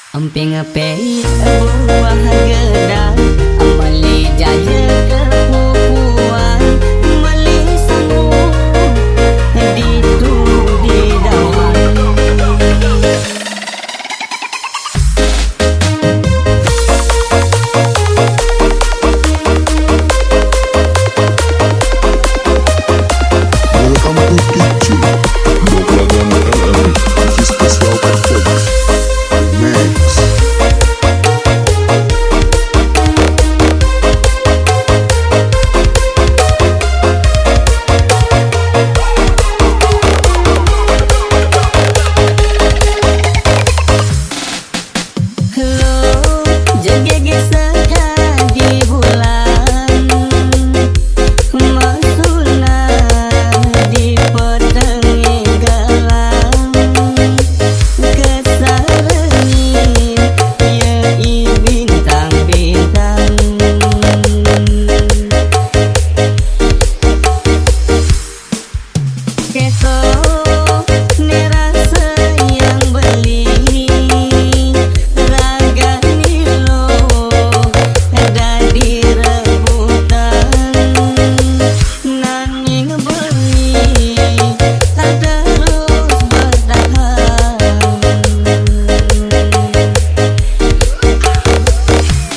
Emping ngepei buah gedang, amali jaja kepupuan, meli sambung ditu di dawan. Welcome to DJ Doblagan RRI Versi Special Performance Max. Hello, jegege sekali bulan, masuna di petengi galang, kesarengin yei bintang-bintang. Keto ni rasa yang beli raga nilo dari rebutan, nanging beli tak terus bertahan.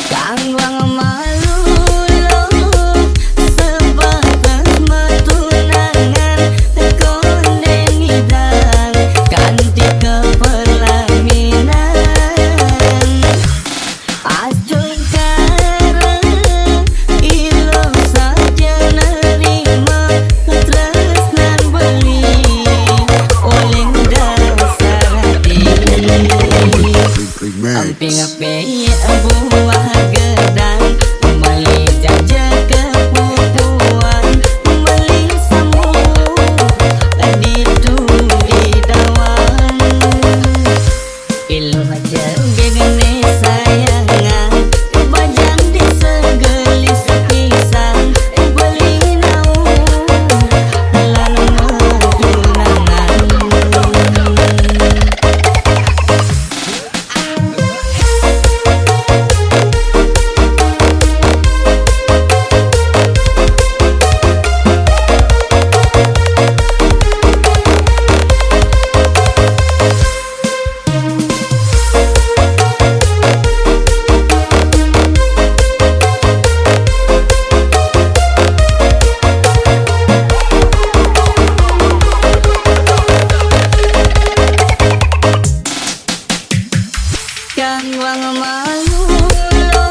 Kang wang malu lo sebatas metunangan kondeng hidang kanti kepelaminan. Acuh karang ilo saja nerima tresnan beli oleh dasar hati. Amping Max. ngepei buah gedang, meli jaja kepupuan, meli sambung ditu di dawan. Ilu aja gegene sayangan, bajang disegelis pisang, beli naung lan tunangan. Kang wang malu lo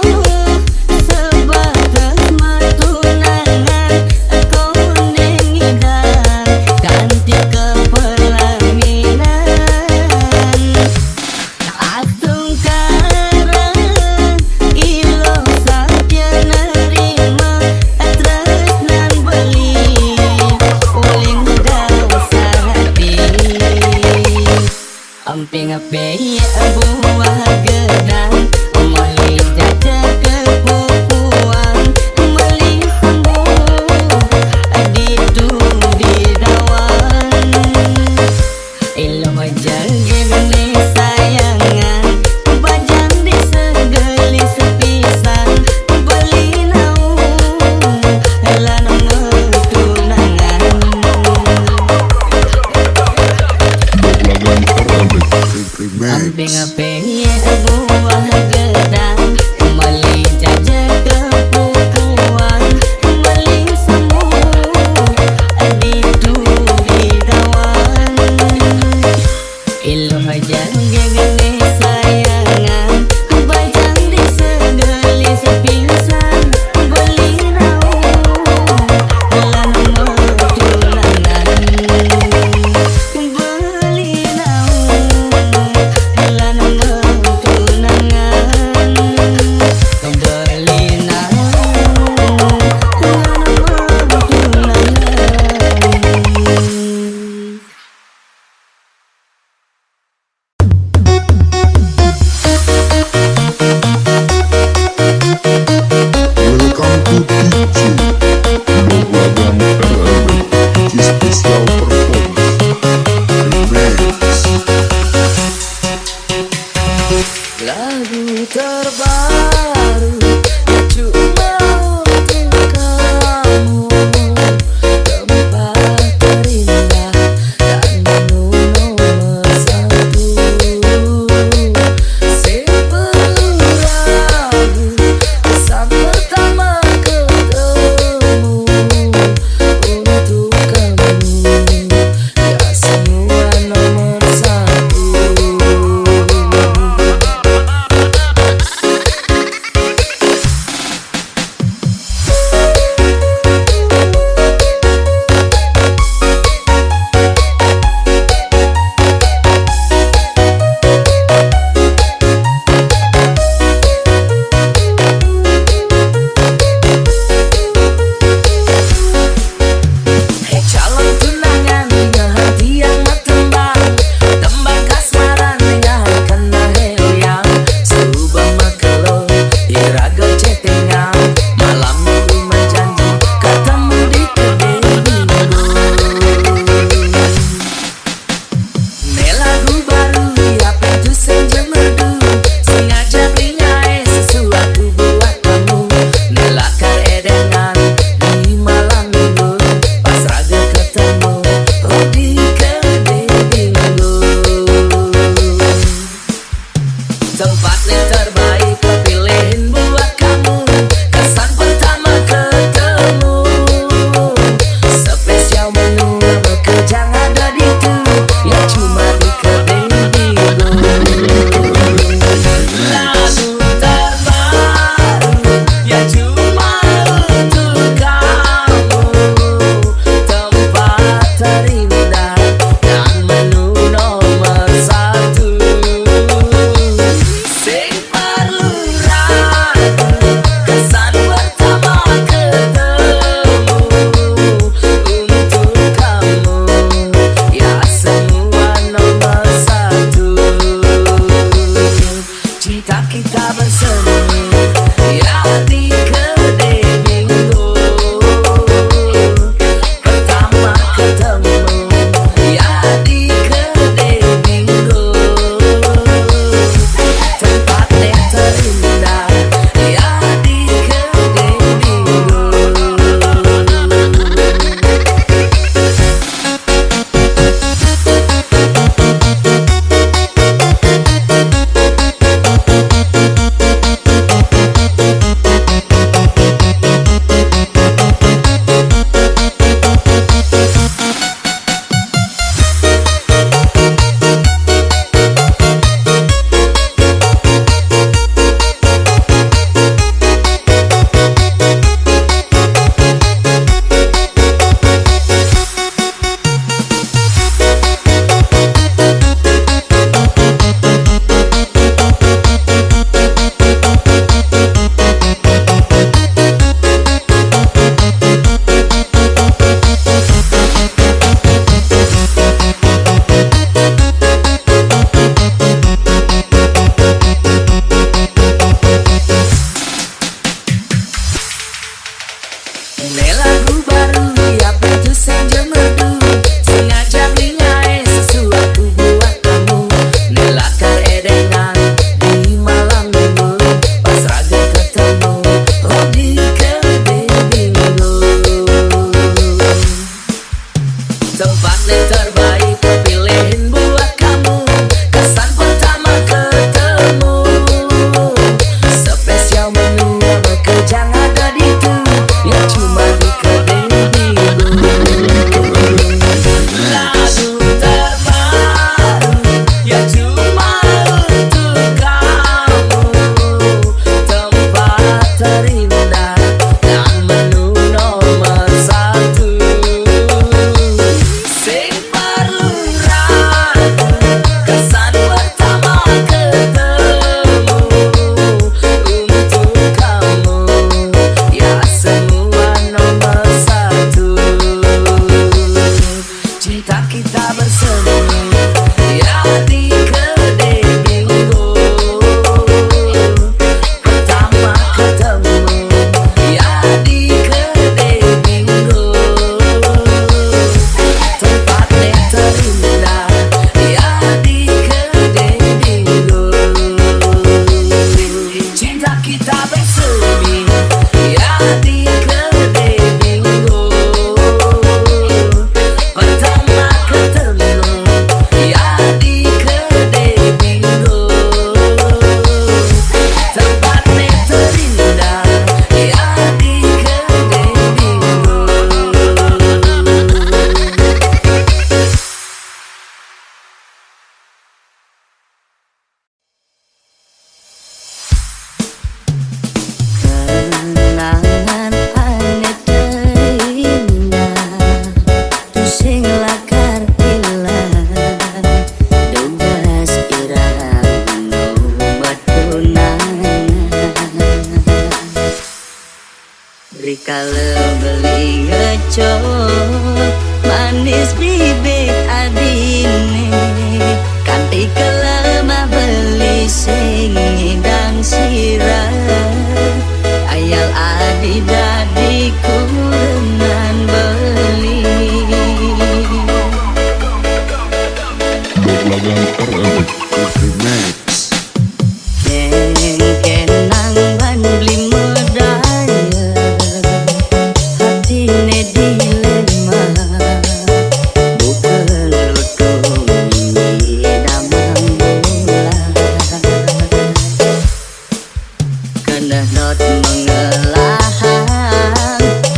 sebatas metunangan kondeng hidang kanti kepelaminan. Atung karang ilo saja nerima tresnan beli oleh dasar hati. Amping ngepei buah gedang, meli jaja kepupuan, meli sambung ditu di dawan. Ilo aja gegene sayangan, bajang disegelis pisang, beli naung lan tunangan. Doblagan RRI Amping Max. ngepei buah gedang, meli jaja kepupuan, meli sambung ditu di dawan. Ilu aja gegene sayangan, bajang disegelis pisang, beli naung lan tunangan. Beli naung lan tunangan. lagu terbaru cuma untuk kamu, tempat terindah dan menu nomor satu. Sebelum lagu kesan pertama ketemu untuk kamu, ya semua nomor satu. Rikala beli ngecok manis bibit adine, kanti kelemah beli sing ngidang sirah, ayal adi dadi kurenan beli. Doblagan Arabic Remix. Neng kenang ban beli medaya, hatine dilema, bukan lutung damang mula. Kena not mengelahang,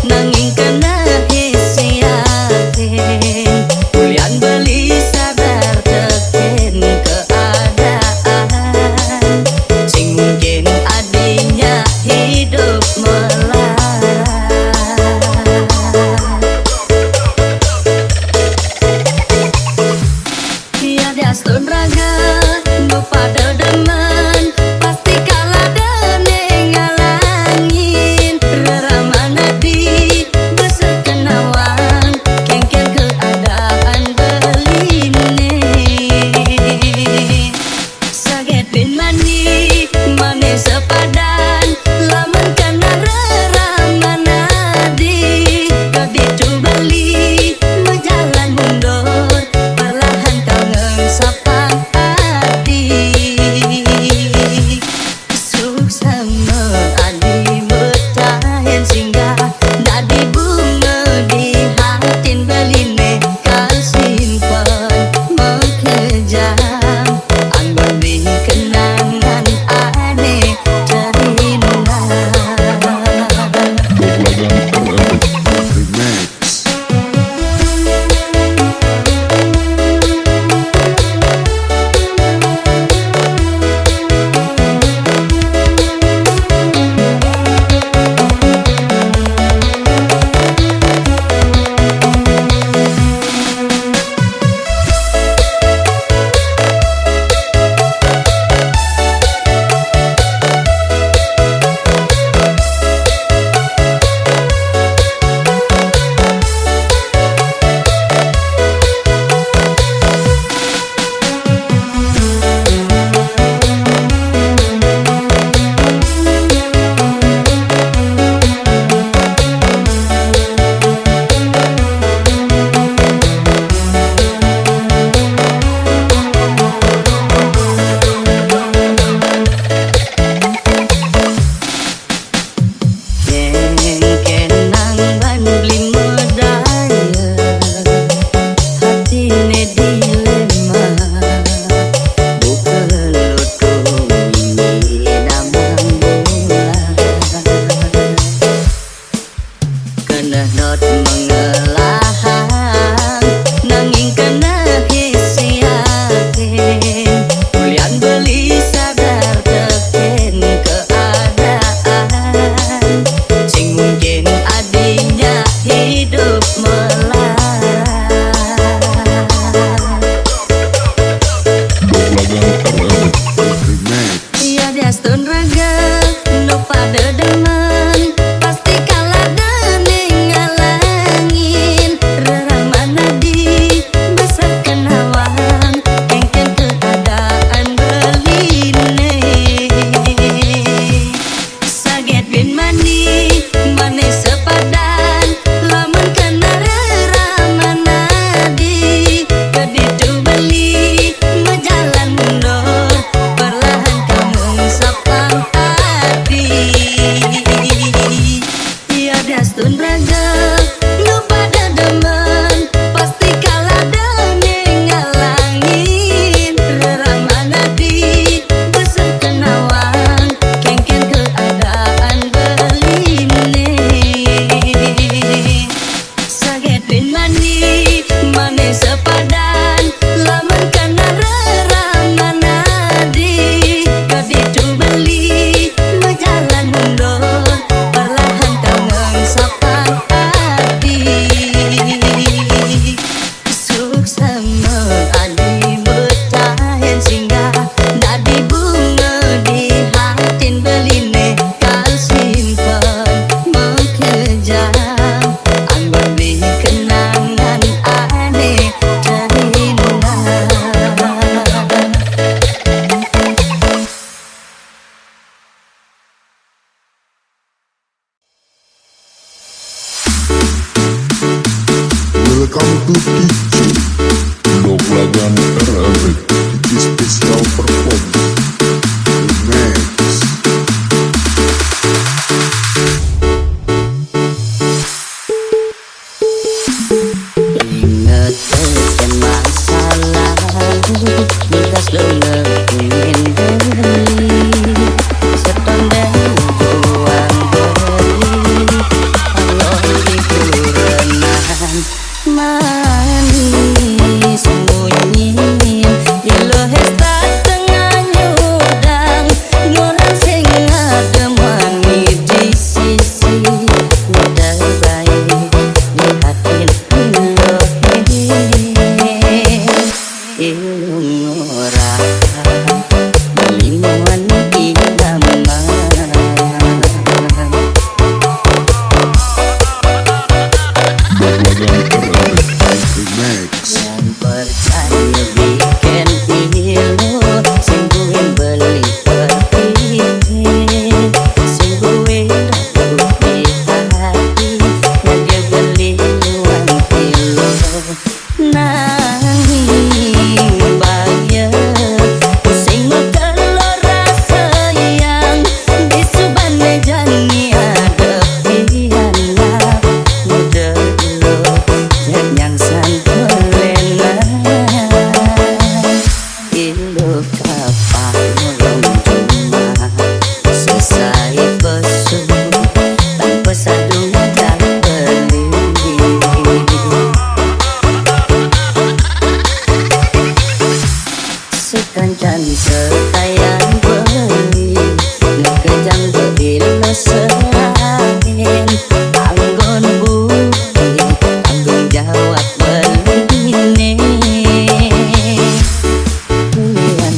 nanging kena hisiakin, kulian beli sadar teken ke bapak nolong cuma selesai pesu tanpa sadu modal beli. Sekancan sekalian beli ngekejang beilo serahin anggon bukti tanggung jawab beline pilihan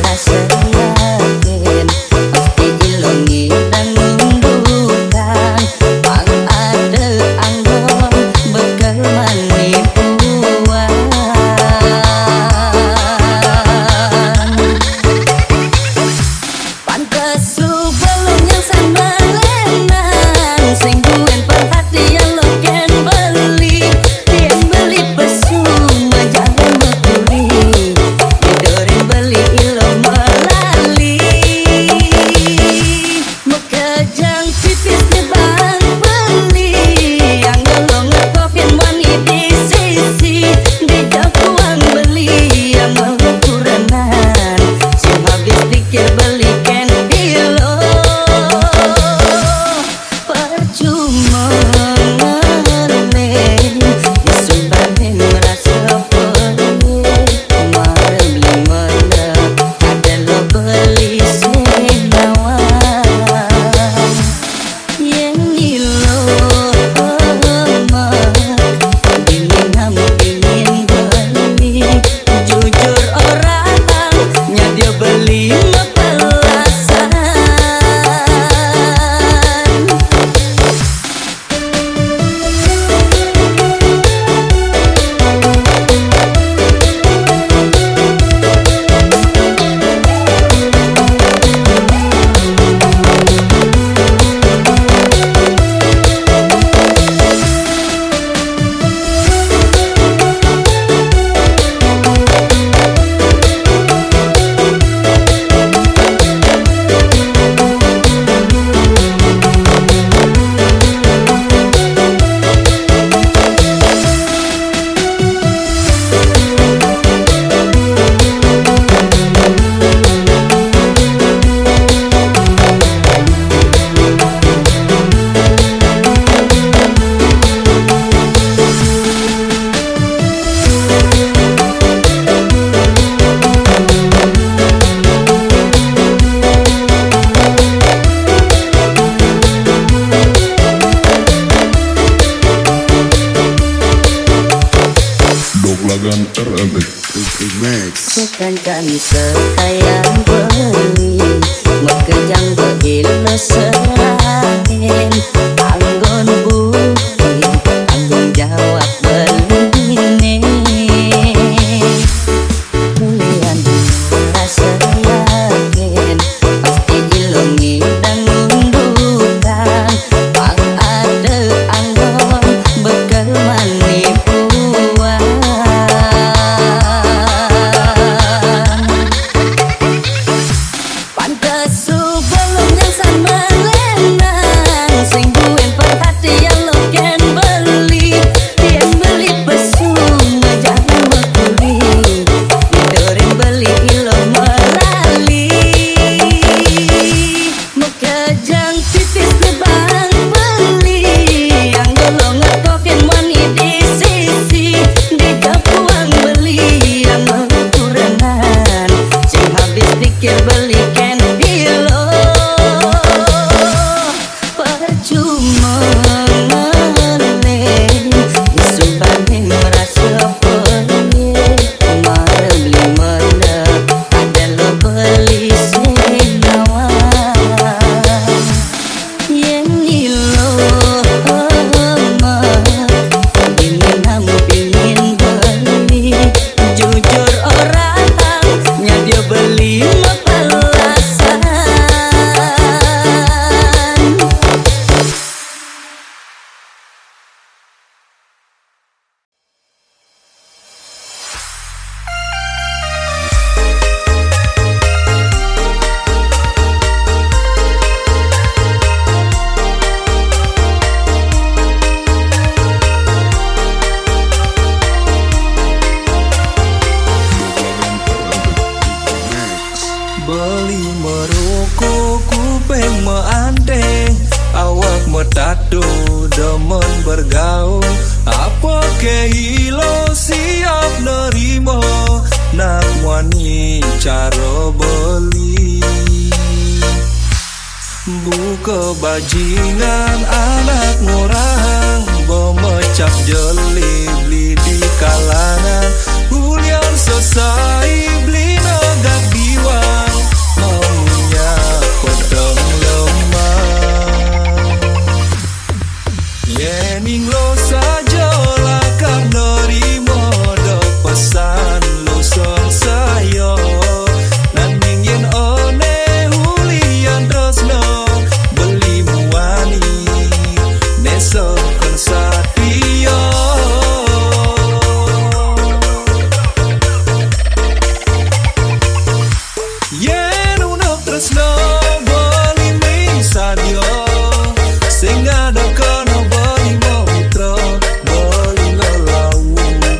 rasa yakin pasti ilongi dan ngundukan pang ada anggon bekal manipuan pantes lu belum yang sama lenang sing duen perhatian lo ken beli tien beli pesuma jangan bekuli didorin beli ilo melali mekejang tipis di bang beli yang gelong ngekopin wani di sisi di jakuang beli yang mengekurenan sing habis pikir beli ken ilo percuma ngereneng disumbahin merasa perih kemarin beli mana ada lo beli senawan yang ilo dingin kamu dingin beli jujur orangnya dia beli mepelasan Doklagan Arabic Max. sekancan sekalian beli mekejang beilo serahin anggon bukti tanggung jawab beline pilihan rasa yakin pasti ilongi dan ngundukan pang ada anggon bekal manipuan pantes lu belum yang sama lenang sing duen perhatian lo ken beli tien beli pesuma jangan bekuli didorin beli ilo melali mekejang tipis di bang beli yang golong ngetokin wani di sisi di jakuang beli yang mengekurenan sing habis pikir beli ken ilo percuma ngereneng disumbahin merasa perih kemarin beli mana ada lo beli senawan yang ilo dingin kamu dingin beli jujur orangnya dia beli mepelasan Beli merokok kupeng meandeng, awak metado demen bergaul. Apa kehilo siap nerimo, nak wani cara beli. Buka bajingan anak ngurang, memecap jeli beli di kalangan. Hulian selesai beli nagak diwang, maunya pedang lemah. Yening lo saja lah karena rimo do pesan lo son saya. Nanding yen one hulian resno beli muani neso kan satio. Yen unok tresno beli ming sadio, sing ada kono beli mo mitra, beli ngalau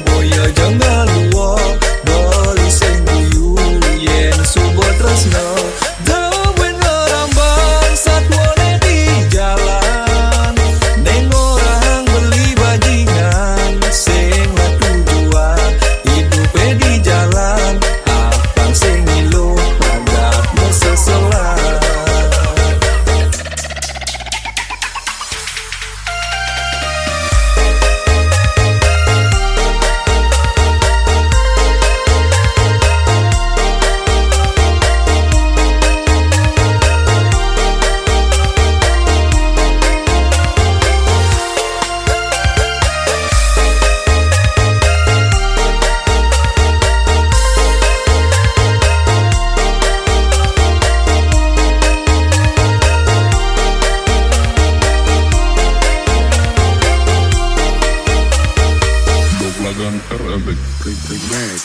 boya jangan luo, beli sing guyu yen subo tresno. Dawen ngerambang satwane di jalan, neng orang beli bajingan, sing lah tujuan hidupe di jalan. Apang sing ngilu agak meseselan. Doklagan Arabic Max.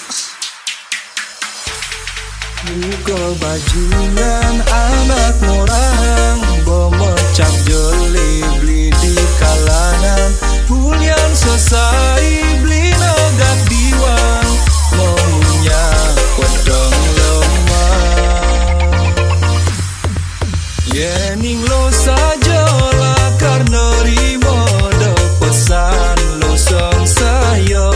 Buka bajingan anak orang, memecap jeli beli di kalangan. Hulian selesai beli nagak diwang, maunya pedang lemah. Yening lo saja lah karena rimo do pesan lo son saya.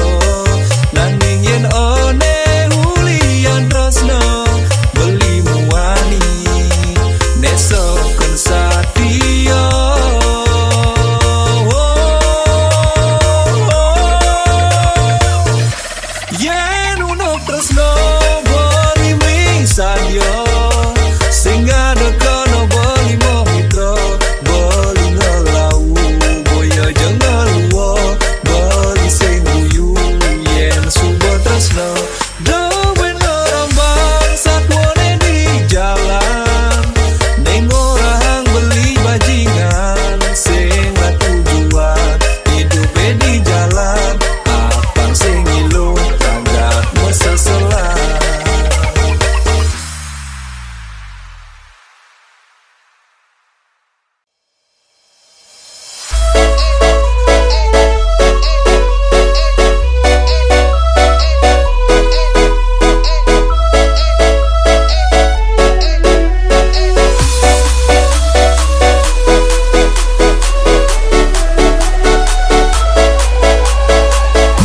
Nanding yen one hulian resno beli muani neso kan satio. Yen unok tresno beli ming sadio, sing ada kono beli mo mitra, beli ngalau boya jangan luo, beli sing guyu yen subo tresno. Dawen ngerambang satwane di jalan, neng orang beli bajingan, sing lah tujuan hidupe di jalan. Apang sing ngilu agak meseselan.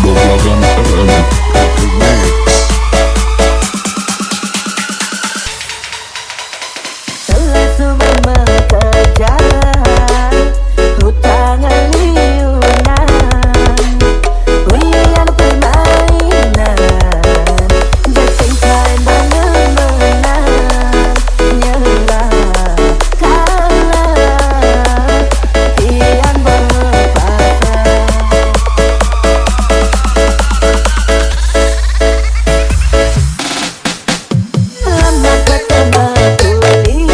Doklagan Arabic Max. Telah semua bekerja, hutangan liunan, hulian permainan, jasing kain bangunan, nyerah kalah, kian berpasan. Lama ketemu tuli,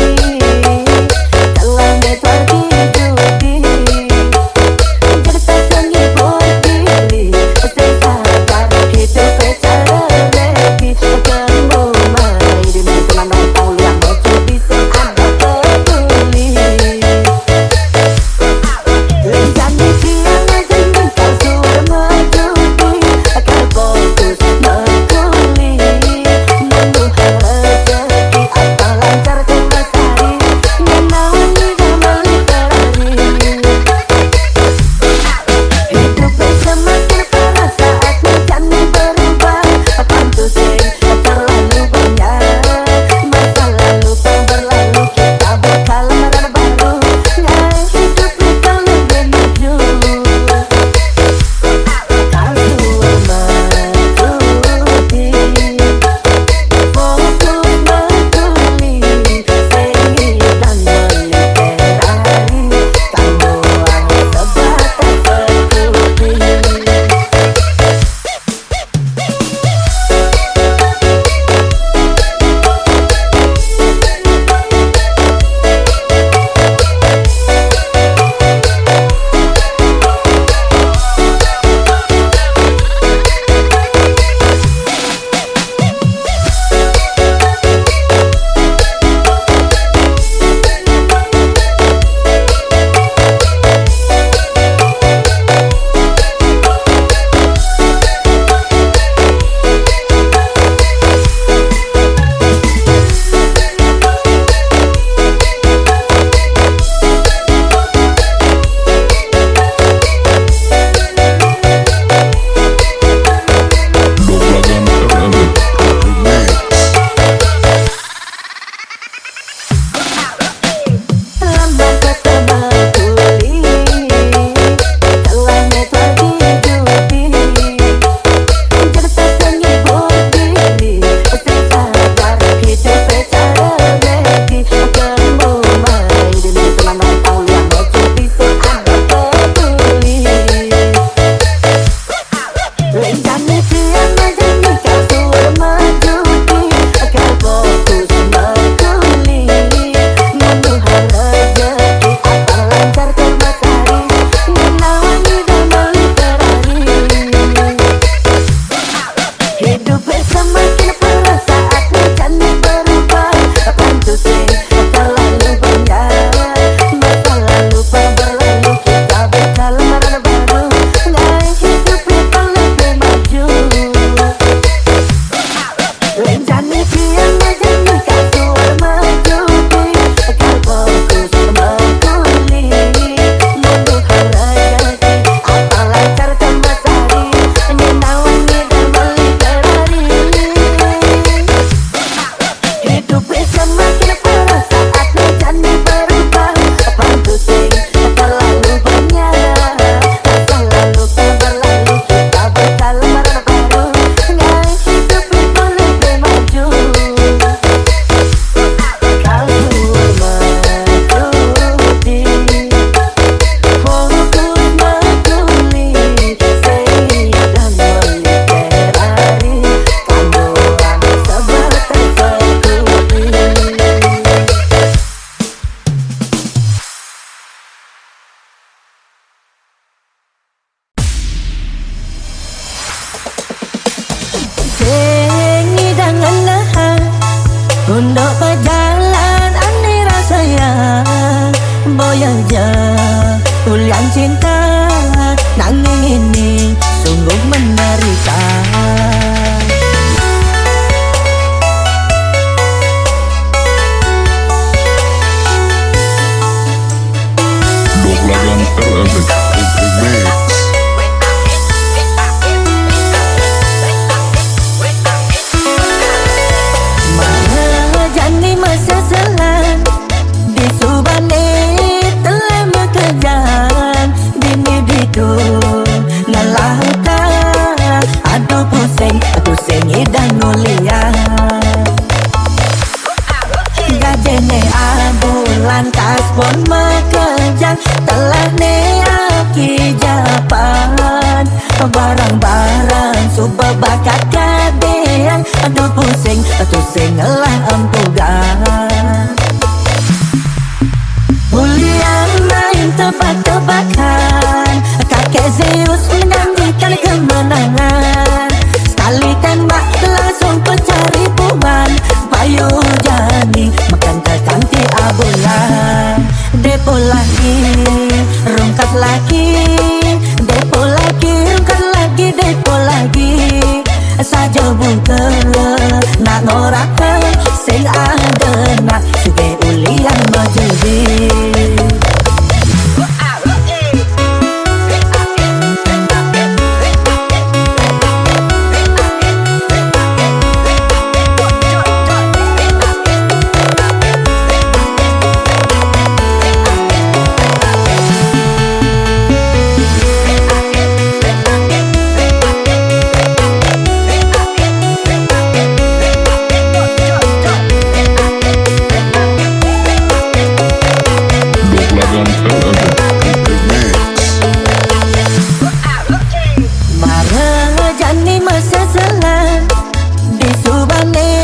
telah pergi judi, jadi sengi berdiri, sesaat hidup secara lagi, ketemu mai di mana tahu yang mau bisa ada peduli. Lencana siang dengan kau sudah menjudi, akan fokus mengkuli, menuhan rezeki apa Untuk pejalan ane rasanya boya aja ulian cinta nanging ini sungguh menderita. Doblagan Arabic Remix. Mahajani masa selang di subane telah bekerjaan bini ditu ngalauta aduh pusing dan mulia gajene abulan tas pun mekejang telah ne aki japan barang-barang suba bakat kadean aduh pusing lah empugan Bulian main tebak-tebakan kakek Zeus menjanjikan kemenangan sekali tembak langsung pencari buban payu jani makan terkanti abulan depo lagi rungkat lagi depo lagi rungkat lagi depo lagi saja buka nak ngorakan sing ada nak suge ulian majudi. Marajani masa selang di subane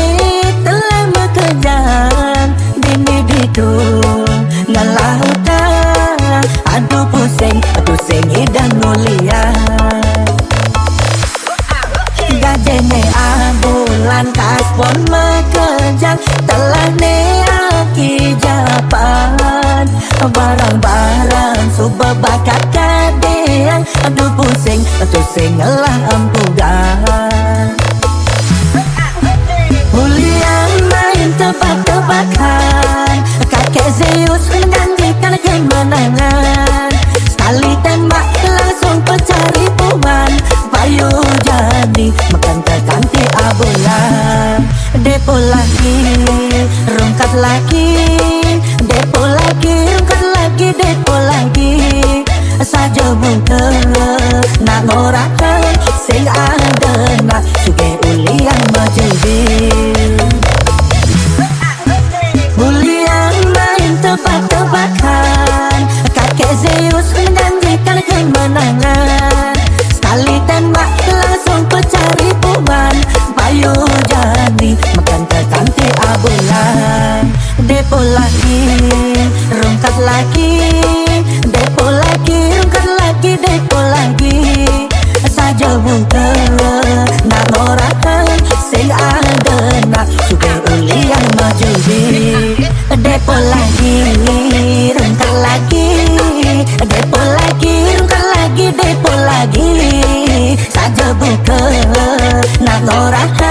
telah bekerjaan bini ditu ngalauta aduh pusing dan mulia gajene abulan kas pun mekejang telah ne aki japan barang-barang suba bakat kadean aduh pusing lah empugan Bulian main tebak-tebakan kakek Zeus menjanjikan kemenangan sekali tembak langsung pencari puban payu jadi makan terganti abulan depo lagi rungkat lagi depo lagi rungkat lagi depo lagi saja buka nak ngorakan sing ada nak suge ulian majudi Bulian main tebak-tebakan kakek Zeus menjanjikan kemenangan sekali tembak langsung pencari puban payu jadi makan terganti abulan depo lagi rungkat lagi depo lagi rungkat lagi depo lagi saja buka nak ngorakan sing ada nak suge ulian majudi depo lagi rungkat lagi depo lagi rungkat lagi depo lagi saja buka nak ngorakan